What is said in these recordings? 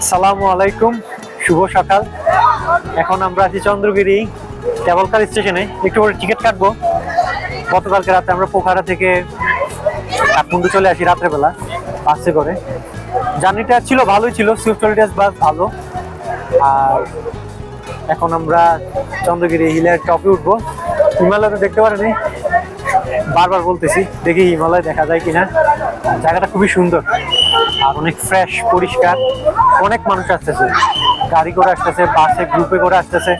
আসসালামু আলাইকুম, শুভ সকাল। এখন আমরা আছি চন্দ্রগিরি কেবল কার স্টেশনে। একটু পরে টিকিট কাটবো। গতকালকে রাতে আমরা পোখারা থেকে কাঠমান্ডু চলে আসি রাত্রেবেলা বাসে করে। জার্নিটা ছিল ভালোই ছিল, সুইফট হলিডেজ বাস ভালো। আর এখন আমরা চন্দ্রগিরি হিলের টপে উঠবো। হিমালয় তো দেখতে পারেনি, বারবার বলতেছি, দেখি হিমালয় দেখা যায় কিনা। জায়গাটা খুবই সুন্দর আর অনেক ফ্রেশ, পরিষ্কার। অনেক মানুষ আসতেছে, গাড়ি করে আসতেছে, বাসে গ্রুপে করে আসতেছে,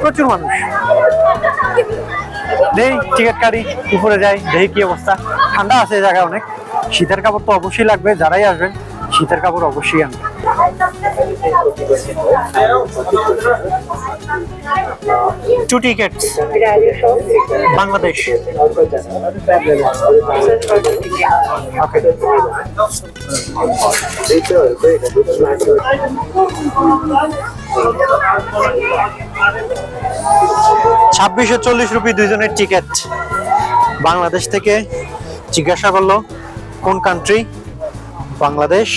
প্রচুর মানুষ। দেই টিকিট কাটি, উপরে যাই, দেখি কি অবস্থা। ঠান্ডা আছে এই জায়গায় অনেক। শীতের কাপড় তো অবশ্যই লাগবে, যারাই আসবেন শীতের কাপড় অবশ্যই আনবেন। Two tickets. Bangladesh. Okay. 2640 rupee দুইজনের টিকিট। বাংলাদেশ থেকে জিজ্ঞাসা করলো কোন কান্ট্রি, বাংলাদেশ।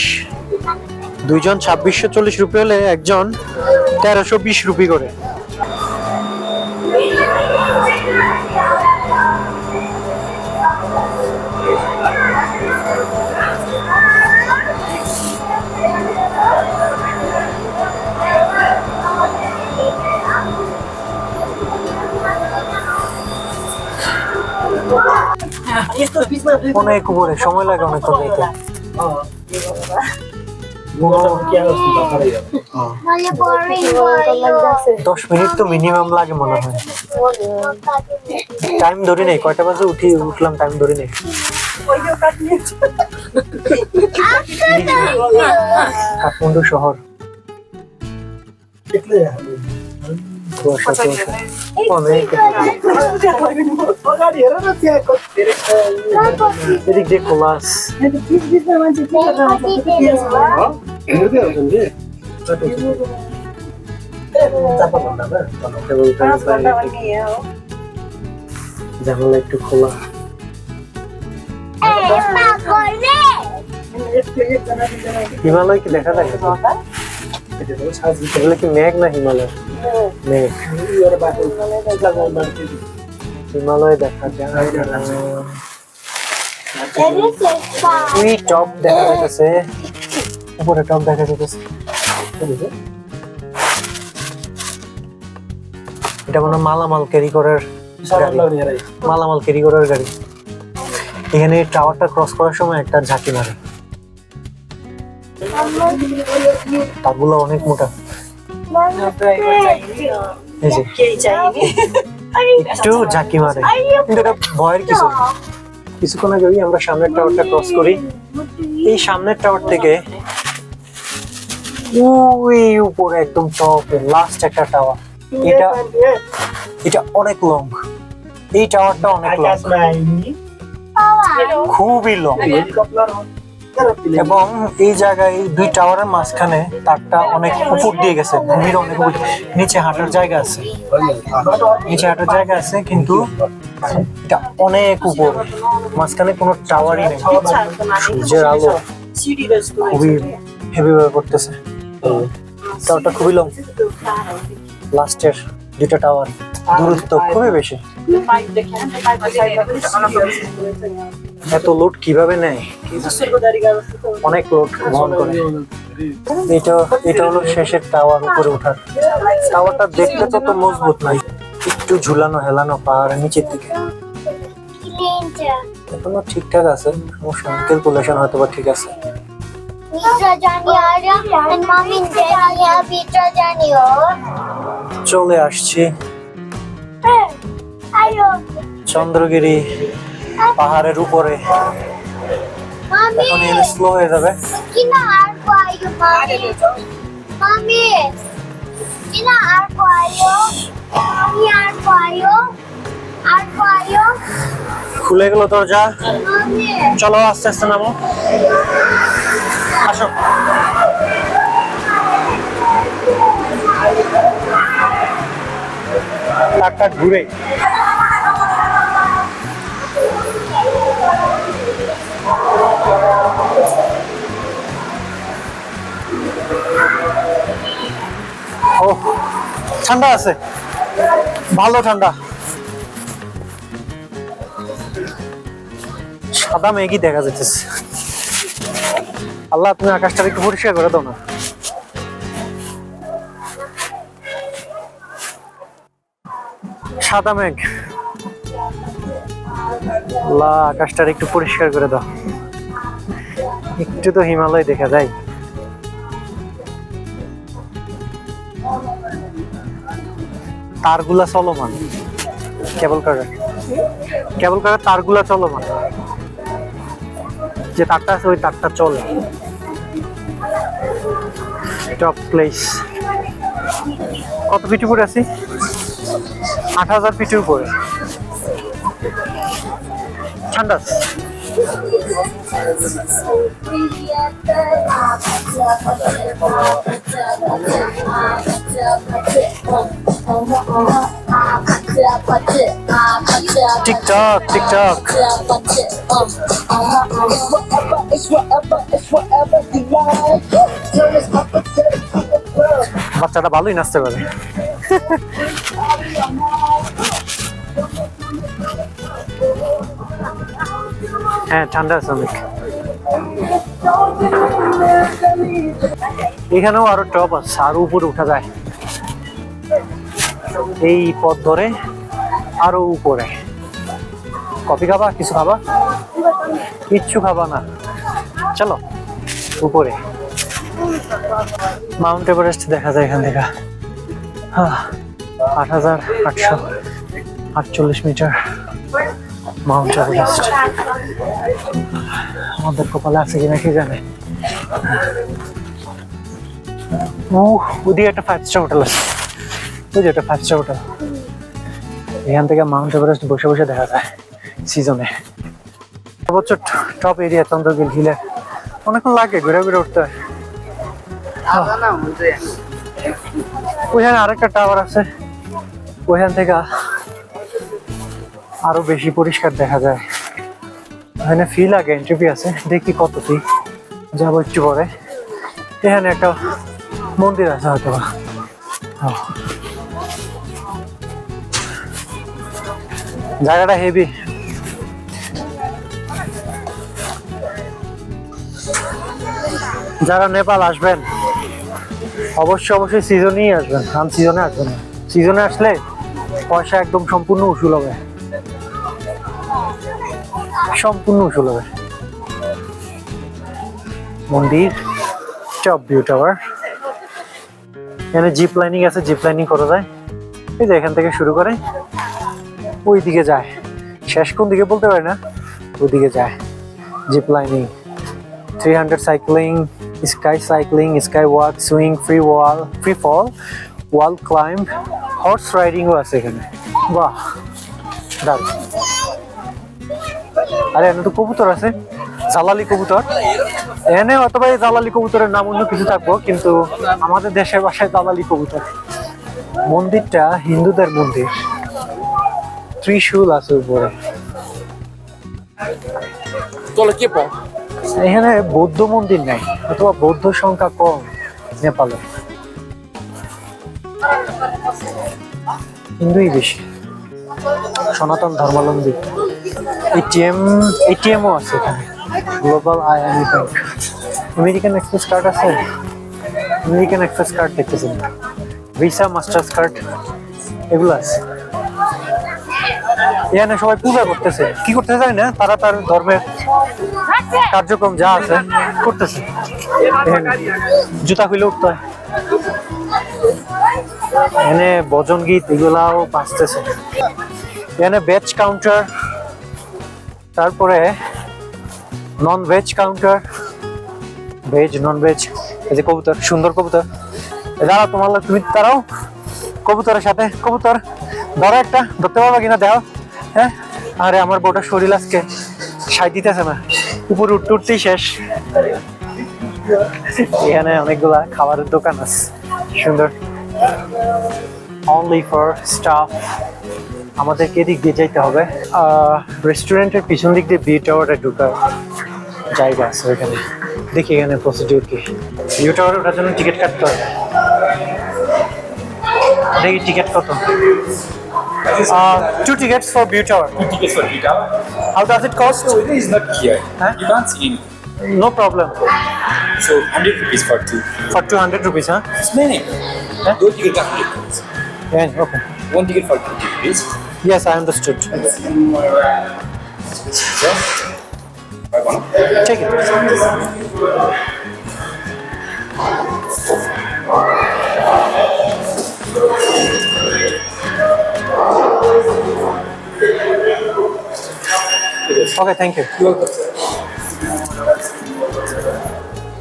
দুইজন 2640 রুপি হলে একজন 1320 রুপি করে। অনেক উপরে, সময় লাগে অনেক করে যেতে। 10 মিনিট তো মিনিমাম লাগে মনে হয়। টাইম ধরে নেই, কয়টা বাজে উঠলাম টাইম ধরে নেই। কাঠমান্ডু শহর, অনেক এদিক দিয়ে খোলা জানালা একটু খোলা। হিমালয় কি দেখা যায়? এগুলো কি মেঘ না হিমালয়? মেঘ। হিমালয় দেখা যায়। ওই টপ দেখা যাচ্ছে, উপরে টপ দেখা যাচ্ছে। এটা মনে হয় মালামাল ক্যারি করার গাড়ি, মালামাল ক্যারি করার গাড়ি। এখানে টাওয়ারটা ক্রস করার সময় একটা ঝাঁকি মারে, তারগুলো অনেক মোটা। একটু ঝাঁকি মারে, কিন্তু এটা ভয়ের কিছু। কিছুক্ষণ আগে আমরা সামনের টাওয়ারটা ক্রস করি। এই সামনের টাওয়ার থেকে ওই উপরে একদম টপে লাস্ট একটা টাওয়ার। এটা অনেক লং, এই টাওয়ারটা অনেক লং, খুবই লং। এবং এই জায়গায় দুই টাওয়ারের মাঝখানে তারটা অনেক উপর দিয়ে গেছে, ভূমির অনেক উপর। নিচে হাঁটার জায়গা আছে, নিচে হাঁটার জায়গা আছে, কিন্তু এটা অনেক উপর। মাঝখানে কোনো টাওয়ারই নেই। সূর্যের আলো খুবই হেভি ভাবে পড়তেছে। টাওয়ারটা খুবই লং, লাস্টের দুইটা টাওয়ার দূরত্ব খুবই বেশি। এত লোড কিভাবে নেয়? অনেক লোড বহন করে। এটা হলো শেষের টাওয়ার, উপরে ওঠার। টাওয়ারটা দেখতে তত মজবুত নাই, একটু ঝুলানো হেলানো পাহাড়ের নিচের দিকে। এখনো ঠিকঠাক আছে, সমস্যা নেই। ক্যালকুলেশন হয়তো বা ঠিক আছে। চলে আসছি চন্দ্রগিরি পাহাড়ের উপরে। এখন এখানে স্লো হয়ে যাবে। খুলে গেল দরজা। চলো আস্তে আস্তে নামো, আসো। টাকা ঘুরে ঠান্ডা আছে, ভালো ঠান্ডা। সাদা মেঘই দেখা যাচ্ছে। আল্লাহ, তুমি আকাশটা একটু পরিষ্কার করে দাও না। সাদা মেঘ, আল্লাহ আকাশটা একটু পরিষ্কার করে দাও। একটু তো হিমালয় দেখা যায়। তারগুলা চলমান, কেবল কারের তারগুলা চলমান। যে তারটা আছে ওই তারটা চলে। Top place. কত ফিট উপরে আছি? ৮,০০০ ফিটের উপরে। ঠান্ডা টিকটক টিকটক। বাচ্চাটা ভালোই নাচতে পারে। হ্যাঁ, ঠান্ডা আছে অনেক। এখানেও আরো টপ আছে, আরো উপরে উঠা যায়। এই পথ ধরে আরো উপরে। কফি খাবা? কিছু খাবা? কিচ্ছু খাবা না? চলো উপরে। মাউন্ট এভারেস্ট দেখা যায় এখান থেকে। ৮,৮৪৮ মিটার মাউন্ট এভারেস্ট। আমাদের কপালে আছে কিনা কি জানে। ওদিকে একটা 5 স্টার হোটেল আছে, ওই যে একটা 5 স্টার হোটেল। এখান থেকে মাউন্ট এভারেস্ট বসে বসে দেখা যায় সিজনে। সর্বোচ্চ টপ এরিয়া চন্দ্রগিরি হিলে। অনেকক্ষণ লাগে ঘুরে ঘুরে উঠতে হয়। ওইখানে আরেকটা টাওয়ার আছে, ওইখান থেকে আরো বেশি পরিষ্কার দেখা যায়। ওখানে ফি লাগে, এন্ট্রি ফি আছে। দেখি কত ফি, যাবো একটু পরে। এখানে একটা মন্দির আছে হয়তো। জায়গাটা হেভি। যারা নেপাল আসবেন অবশ্যই সিজনেই আসবেন, আন সিজনে আসবেন না। সিজনে আসলে পয়সা একদম সম্পূর্ণ উসুল হবে, সম্পূর্ণ উসুল হবে। মন্দির, টপ ভিউ টাওয়ার। এখানে জিপ লাইনিং আছে, জিপ লাইনিং করা যায়। এই যে এখান থেকে শুরু করে ওই দিকে যায়, শেষ কোন দিকে বলতে পারি না, ওইদিকে যায়। Zip lining, 300 cycling, sky cycling, sky walk, swing, free fall, wall climb, horse রাইডিংও আছে এখানে। বাহ, দারুণ। আরে এখানে তো কবুতর আছে, জালালি কবুতর। এখানে অথবা এই জালালি কবুতরের নাম অন্য কিছু থাকবো, কিন্তু আমাদের দেশের ভাষায় জালালি কবুতর। মন্দিরটা হিন্দুদের মন্দির, ত্রিশূল আছে উপরে। এখানে বৌদ্ধ মন্দির নাই, অথবা বৌদ্ধ সংখ্যা কম নেপালে, হিন্দুই বেশি, সনাতন ধর্মাবলম্বী। এটিএমও আছে এখানে, global IME bank. American express card আছে, আমেরিকান এক্সপ্রেস কার্ড দেখতেছি, ভিসা, মাস্টার্স কার্ড এগুলো আছে। এখানে সবাই পূজা করতেছে, কি করতেছে জানি না, তারা তার ধর্মের কার্যক্রম যা আছে করতেছে। জুতা খুলে উঠতে হয়। এখানে ভজন গীত এগুলাও বাজতেছে। এখানে ভেজ কাউন্টার, তারপরে non veg counter, veg non veg. এই যে কবুতর, সুন্দর কবুতর। দাঁড়াও, তোমার তুমি তারাও কবুতরের সাথে। কবুতর ধরো, একটা ধরতে পারবা কিনা দেখো। হ্যাঁ, আরে আমার বউটা শরীর আজকে সাই দিতেছে না, উপরে উঠতে উঠতেই শেষ। এখানে অনেকগুলা খাবারের দোকান আছে, সুন্দর। Only for staff. আমাদেরকে এদিক দিয়ে যাইতে হবে। রেস্টুরেন্টের পিছন দিক দিয়ে ভিউ টাওয়ারে ঢোকার জায়গা আছে ওইখানে। দেখি এখানে প্রসিডিউর কি। ভিউ টাওয়ারে ওঠার জন্য টিকিট কাটতে হবে। দেখি টিকিট কত? 2 tickets for view tower. 2 tickets for Vita. How does it cost? So it is not here. Huh? You can't see it. No problem. So 100 rupees for two. For 200 rupees, huh? It's many. Huh? 2 tickets are 100 rupees. Yeah, okay. 1 ticket for 50 rupees. Yes, I understood. So, buy one. Take it. Okay, thank you. You're welcome.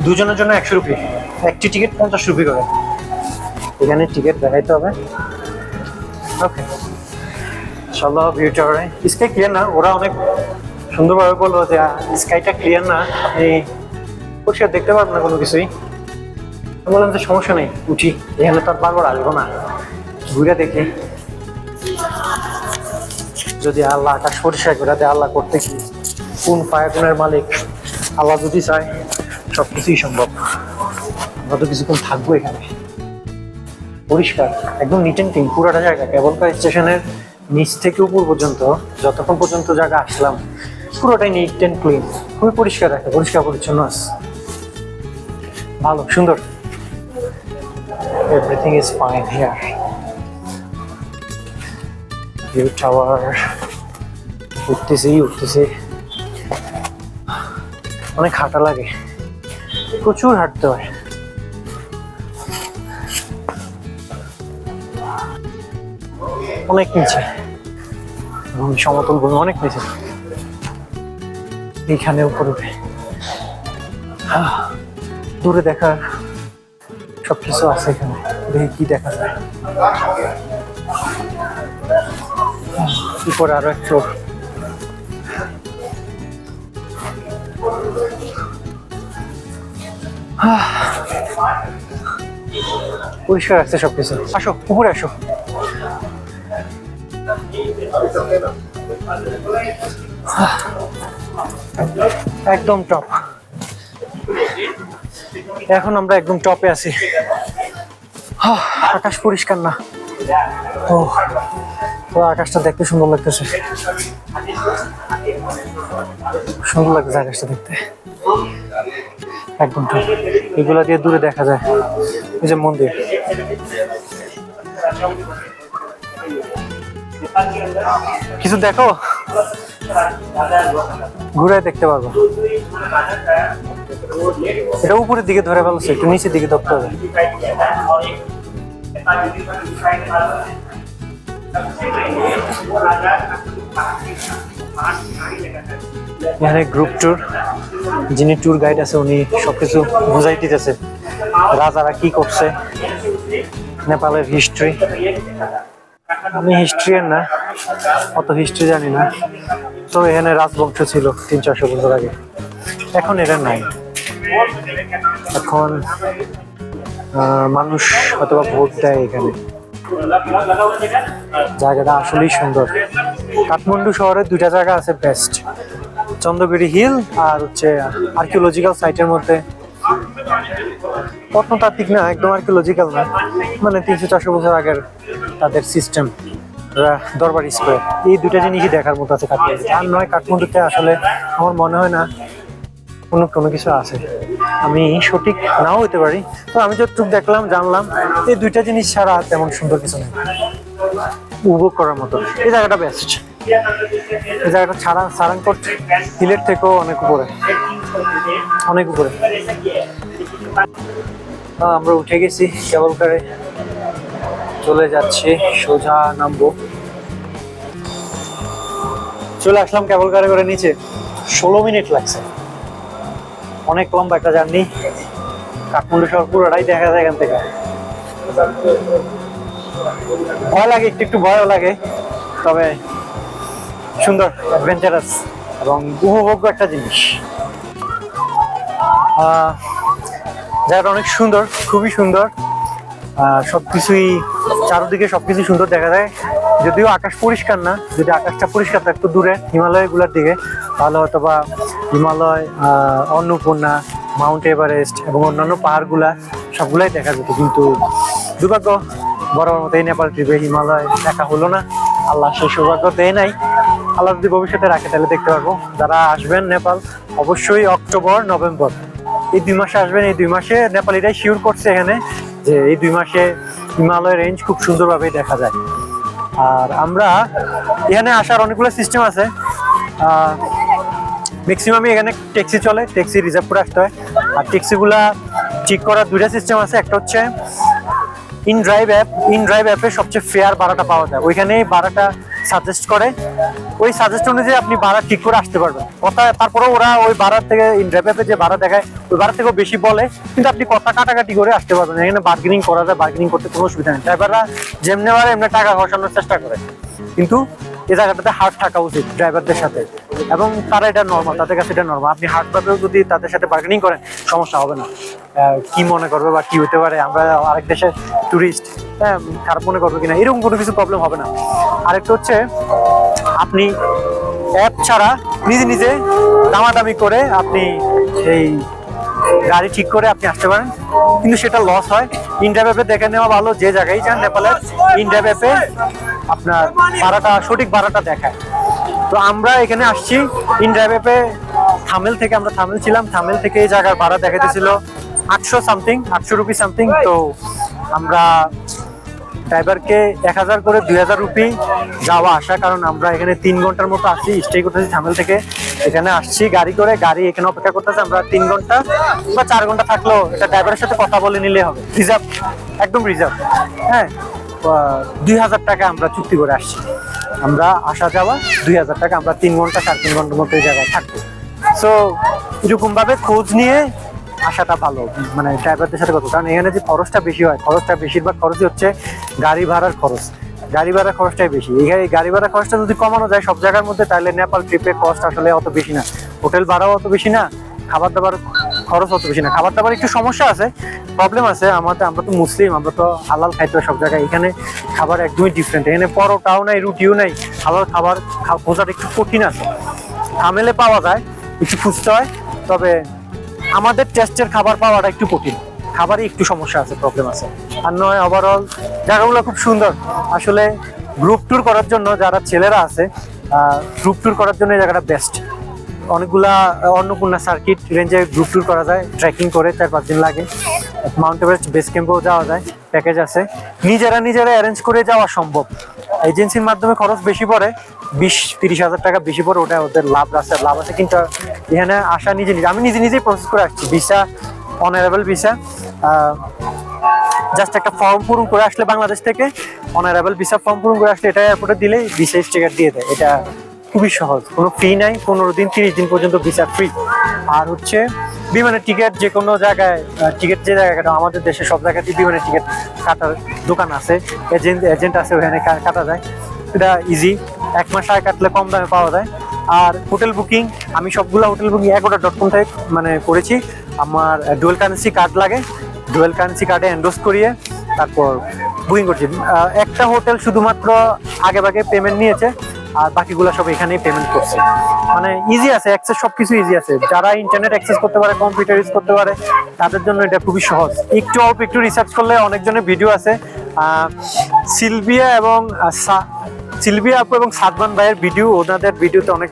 দুজনের জন্য 100 rupee, একটি ticket 50 rupee করে। এখানে ticket দেখাইতে হবে। ওকে, চলো view টাওয়ারে। Sky clear না, ওরা অনেক সুন্দরভাবে বললো যে স্কাইটা ক্লিয়ার না, আপনি পরিষ্কার দেখতে পারবেন না কোনো কিছুই। আমি বললাম যে সমস্যা নেই, উঠি, এখানে তো আর বারবার আসবো না, ঘুরে দেখি। যদি আল্লাহ আকাশ পরিষ্কার করে দেয়, আল্লাহ করতে কি, কোন ফায়াগুনের মালিক, আল্লাহ যদি চায় সব কিছুই সম্ভব। আমরা তো কিছুক্ষণ থাকবো এখানে। পরিষ্কার, একদম নিট অ্যান্ড ক্লিন পুরোটা জায়গা। কেবল কার স্টেশনের নিচ থেকে উপর পর্যন্ত যতক্ষণ পর্যন্ত জায়গা আসলাম, পুরোটাই নিট অ্যান্ড ক্লিন, খুবই পরিষ্কার রাখে, পরিষ্কার পরিচ্ছন্ন আছে, ভালো সুন্দর। Everything is fine here. View tower, উঠতেছি, অনেক হাঁটা লাগে, প্রচুর হাঁটতে হয়। অনেক নিচে, সমতল ভূমি অনেক নিচে, এইখানে উপরে দূরে দেখার সবকিছু আছে এখানে। দেখি কি দেখা যায়। উপরে আরো এক ফ্লোর। পরিষ্কার আছে সবকিছু। আসো উপরে আসো। একদম টপ। এখন আমরা একদম টপে আছি। আকাশ পরিষ্কার না, ও আকাশটা দেখতে সুন্দর লাগতেছে, সুন্দর লাগতেছে আকাশটা দেখতে। একদম টপ, এগুলা দিয়ে দূরে দেখা যায় এই যে মন্দির। কিছু দেখো, ঘুরে দেখতে পারবো। এটা উপরের দিকে ধরে ফেলছে, একটু নিচের দিকে ধরতে হবে। এখানে গ্রুপ ট্যুর, যিনি ট্যুর গাইড আছে উনি সবকিছু বুঝাই দিতেছে, রাজারা কি করছে, নেপালের হিস্ট্রি। আমি হিস্ট্রিয়ান না, অত হিস্ট্রি জানি না, তো এখানে রাজবংশ ছিল 300-400 বছর আগে, এখন এটা নাই। এখন মানুষ অথবা ভোট দেয় এখানে। জায়গাটা আসলেই সুন্দর। কাঠমান্ডু শহরে 2টা জায়গা আছে বেস্ট, চন্দ্রগিরি হিল আর হচ্ছে আর্কিওলজিক্যাল সাইটের মধ্যে। প্রত্নতাত্ত্বিক না, একদম আর্কিওলজিক্যাল না, মানে 300-400 বছর আগের তাদের সিস্টেম, দরবার স্কোয়ার। এই 2টা জিনিসই দেখার মতো আছে কাঠমান্ডুতে। আর নয়, কাঠমান্ডুতে আসলে আমার মনে হয় না কোনো কিছু আছে। আমি সঠিক নাও হতে পারি, তো আমি যতটুকু দেখলাম জানলাম, এই 2টা জিনিস ছাড়া তেমন সুন্দর কিছু নেই উপভোগ করার মতো। এই জায়গাটা বেস্ট। এই জায়গাটা ছাড়া সারাংকোট হিলের থেকেও অনেক উপরে, অনেক উপরে। আমরা উঠে গেছি কেবল কারে, চলে যাচ্ছি, সোজা নামবো। চলে আসলাম কেবল কারে করে নিচে। 16 মিনিট লাগছে, অনেক লম্বা একটা জার্নি। কাঠমান্ডু শহর পুরোটাই দেখা যায় এখান থেকে। ভয় লাগে, একটু ভয়ও লাগে, তবে সুন্দর, অ্যাডভেঞ্চারাস এবং উপভোগ্য একটা জিনিস। জায়গাটা অনেক সুন্দর, খুবই সুন্দর। সবকিছুই চারদিকে সবকিছু সুন্দর দেখা যায়। যদিও আকাশ পরিষ্কার না, যদি আকাশটা পরিষ্কার থাকতো দূরে হিমালয়গুলোর দিকে, তাহলে হয়তো বা হিমালয়, অন্নপূর্ণা, মাউন্ট এভারেস্ট এবং অন্যান্য পাহাড়গুলা সবগুলাই দেখা যেত। কিন্তু দুর্ভাগ্য বরাবর মতো এই নেপাল ট্রিপে হিমালয় দেখা হলো না, আল্লাহ সেই সৌভাগ্য দেয় নাই। আল্লাহ যদি ভবিষ্যতে রাখে তাহলে দেখতে পারবো। যারা আসবেন নেপাল অবশ্যই অক্টোবর নভেম্বর এই 2 মাসে আসবেন। এই 2 মাসে নেপালিরাই শিওর করছে এখানে যে এই 2 মাসে হিমালয় রেঞ্জ খুব সুন্দরভাবেই দেখা যায়। আর আমরা এখানে আসার অনেকগুলো সিস্টেম আছে। ম্যাক্সিমামই এখানে ট্যাক্সি চলে, ট্যাক্সি রিজার্ভ করে আসতে হয়। আর ট্যাক্সিগুলা ঠিক করার 2টা সিস্টেম আছে। একটা হচ্ছে ইনড্রাইভ অ্যাপে সবচেয়ে ফেয়ার ভাড়াটা পাওয়া যায়, ওইখানেই ভাড়াটা সাজেস্ট করে, ওই সাজেস্ট অনুযায়ী আপনি ভাড়া ঠিক করে আসতে পারবেন। তারপরে ওরা ওই ভাড়া থেকে ইনড্রাইভ অ্যাপে যে ভাড়া দেখায় ওই ভাড়া থেকেও বেশি বলে, কিন্তু আপনি কথা কাটাকাটি করে আসতে পারবেন। এখানে বার্গেনিং করা যায়, বার্গেনিং করতে কোনো অসুবিধা নেই। ড্রাইভাররা যেমনি পারে এমনি টাকা ঘষানোর চেষ্টা করে, কিন্তু এই জায়গাটাতে হার্ড থাকা উচিত ড্রাইভারদের সাথে, এবং তারা এটা নর্মাল, তাদের কাছে এটা নর্মাল। আপনি হার্ডভাবেও যদি তাদের সাথে বার্গেনিং করেন সমস্যা হবে না। কি মনে করবে বা কি হতে পারে, আমরা আরেক দেশের ট্যুরিস্ট, হ্যাঁ খারাপ মনে করবে কিনা, এরকম কোনো কিছু প্রবলেম হবে না। আরেকটা হচ্ছে আপনি অ্যাপ ছাড়া নিজে নিজে দামাদামি করে আপনি এই গাড়ি ঠিক করে আপনি আসতে পারেন, কিন্তু সেটা লস হয়। ইনড্রাইভ অ্যাপে দেখে নেওয়া ভালো, যে জায়গায় যান নেপালের ইনড্রাইভ অ্যাপে আপনার ভাড়াটা সঠিক ভাড়াটা দেখায়। তো আমরা এখানে আসছি ইনড্রাইভ অ্যাপে থামেল থেকে, আমরা থামেল ছিলাম, থামেল থেকে এই জায়গার ভাড়া দেখাইতেছিল 800 রুপি সামথিং। তো আমরা ড্রাইভারকে 1000 করে 2000 রুপি যাওয়া আসা, কারণ আমরা এখানে 3 ঘন্টার মতো আসছি, স্টে করতেছি থামেল থেকে এখানে আসছি গাড়ি করে, গাড়ি এখানে অপেক্ষা করতেছে। আমরা 3 ঘন্টা বা 4 ঘন্টা থাকলেও এটা ড্রাইভারের সাথে কথা বলে নিলে হবে, রিজার্ভ, একদম রিজার্ভ। হ্যাঁ 2000 টাকা আমরা চুক্তি করে আসছি, আমরা আসা যাওয়া 2000 টাকা, আমরা 3 ঘন্টা 3.5 ঘন্টার মতো এই জায়গায় থাকবো। সো এরকম ভাবে খোঁজ নিয়ে আসাটা ভালো, মানে ড্রাইভারদের সাথে কথা, কারণ এখানে যে খরচটা বেশি হয়, খরচটা বেশিরভাগ খরচই হচ্ছে গাড়ি ভাড়ার খরচ, গাড়ি ভাড়ার খরচটাই বেশি। এই গাড়ি ভাড়ার খরচটা যদি কমানো যায় সব জায়গার মধ্যে, তাহলে নেপাল ট্রিপের কস্ট আসলে অত বেশি না, হোটেল ভাড়াও অত বেশি না, খাবার দাবার খরচ অত বেশি না। খাবার দাবার একটু সমস্যা আছে, প্রবলেম আছে আমাদের, আমরা তো মুসলিম, আমরা তো হালাল খাইতে হয় সব জায়গায়, এখানে খাবার একদমই ডিফারেন্ট। এখানে পরোটাও নাই, রুটিও নাই, হালাল খাবার খোঁজাটা একটু কঠিন আছে। থামেলে পাওয়া যায়, একটু খুঁজতে হয়, তবে আমাদের টেস্টের খাবার পাওয়াটা একটু কঠিন, খাবারে একটু সমস্যা আছে, প্রবলেম আছে। আর নয় ওভারঅল জায়গাগুলো খুব সুন্দর। আসলে গ্রুপ ট্যুর করার জন্য যারা ছেলেরা আছে, গ্রুপ ট্যুর করার জন্য এই জায়গাটা বেস্ট। অনেকগুলা অন্নপূর্ণা সার্কিট রেঞ্জে গ্রুপ ট্যুর করা যায়, ট্রেকিং করে 4-5 দিন লাগে। মাউন্ট এভারেস্ট বেস ক্যাম্পেও যাওয়া যায়, প্যাকেজ আছে, নিজেরা অ্যারেঞ্জ করে যাওয়া সম্ভব। এজেন্সির মাধ্যমে খরচ বেশি পড়ে, 20-30 হাজার টাকা বেশি পড়ে, ওটা ওদের লাভ আছে। কিন্তু এখানে আসা আমি নিজেই প্রসেস করে আসছি, ভিসা অনারেবল ভিসা, জাস্ট একটা ফর্ম পূরণ করে আসলে বাংলাদেশ থেকে অনারেবল ভিসা ফর্ম পূরণ করে আসলে এটা এয়ারপোর্টে দিলে ভিসা স্টিকার দিয়ে দেয়। এটা খুবই সহজ, কোনো ফি নাই, 15 দিন 30 দিন পর্যন্ত ভিসা ফ্রি। আর হচ্ছে বিমানের টিকিট, যে কোনো জায়গায় টিকিট, যে জায়গাটা আমাদের দেশে সব জায়গাতেই বিমানের টিকিট কাটার দোকান আছে, এজেন্ট আছে, ওখানে কাটা যায়, এটা ইজি। 1 মাস আগে কাটলে কম দামে পাওয়া যায়। আর হোটেল বুকিং, আমি সবগুলো হোটেল বুকিং agoda.com থেকে মানে করেছি। আমার ডুয়াল কারেন্সি কার্ড লাগে, ডুয়াল কারেন্সি কার্ডে এন্ডোর্স করিয়ে তারপর বুকিং করছি। একটা হোটেল শুধুমাত্র আগে পেমেন্ট নিয়েছে, আর বাকিগুলো সব এখানেই পেমেন্ট করছে। মানে ইজি আছে, অ্যাক্সেস সবকিছু ইজি আছে। যারা ইন্টারনেট অ্যাক্সেস করতে পারে, কম্পিউটার ইউজ করতে পারে, তাদের জন্য এটা খুবই সহজ। একটু রিসার্চ করলে অনেকজনের ভিডিও আছে, সিলভিয়া আপু এবং সাদমান ভাইয়ের ভিডিও, ওনাদের ভিডিওতে অনেক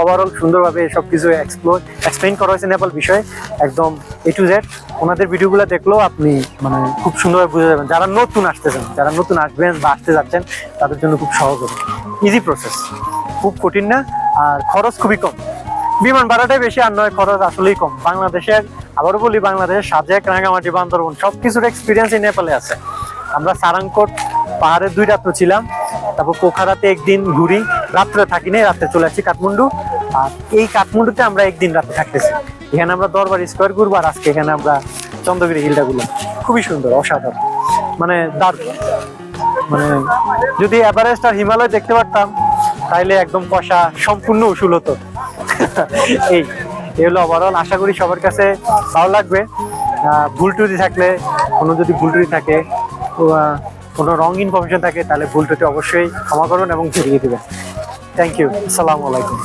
ওভারঅল সুন্দরভাবে সব কিছু এক্সপ্লেইন করা হয়েছে নেপাল বিষয়ে, একদম A to Z। ওনাদের ভিডিওগুলো দেখলেও আপনি মানে খুব সুন্দরভাবে বুঝে যাবেন। যারা নতুন আসতেছেন, যারা নতুন আসবেন বা আসতে যাচ্ছেন, তাদের জন্য খুব সহজ হবে, ইজি প্রসেস, খুব কঠিন না, আর খরচ খুবই কম। বিমান ভাড়াটাই বেশি, আর নয় খরচ আসলেই কম। বাংলাদেশের, আবারও বলি, বাংলাদেশের সাজেক, রাঙ্গামাটি, বান্দরবন সবকিছুর এক্সপিরিয়েন্স এই নেপালে আছে। আমরা সারাংকোট পাহাড়ে 2 রাত্র ছিলাম, তারপর পোখারাতে 1 দিন ঘুরি, রাত্রে থাকি নাই, রাত্রে চলে আসছি কাঠমান্ডু। আর এই কাঠমান্ডুতে আমরা 1 দিন রাত্রে থাকতেছি। এখানে আমরা দরবার স্কোয়ার ঘুরবো, আর আজকে এখানে আমরা চন্দ্রগিরি হিলটা গুলো, খুবই সুন্দর, অসাধারণ, মানে দারুণ। মানে যদি এভারেস্ট আর হিমালয় দেখতে পারতাম তাইলে একদম পয়সা সম্পূর্ণ উসুল হতো। এই হলো ওভারঅল। আশা করি সবার কাছে ভালো লাগবে। ভুল টুটি থাকলে, যদি ভুল টুটি থাকে, কোনো রং ইনফরমেশন থাকে, তাহলে ভুল টুটি অবশ্যই ক্ষমা করুন এবং ধরিয়ে দেবেন। থ্যাংক ইউ, আসসালামু আলাইকুম।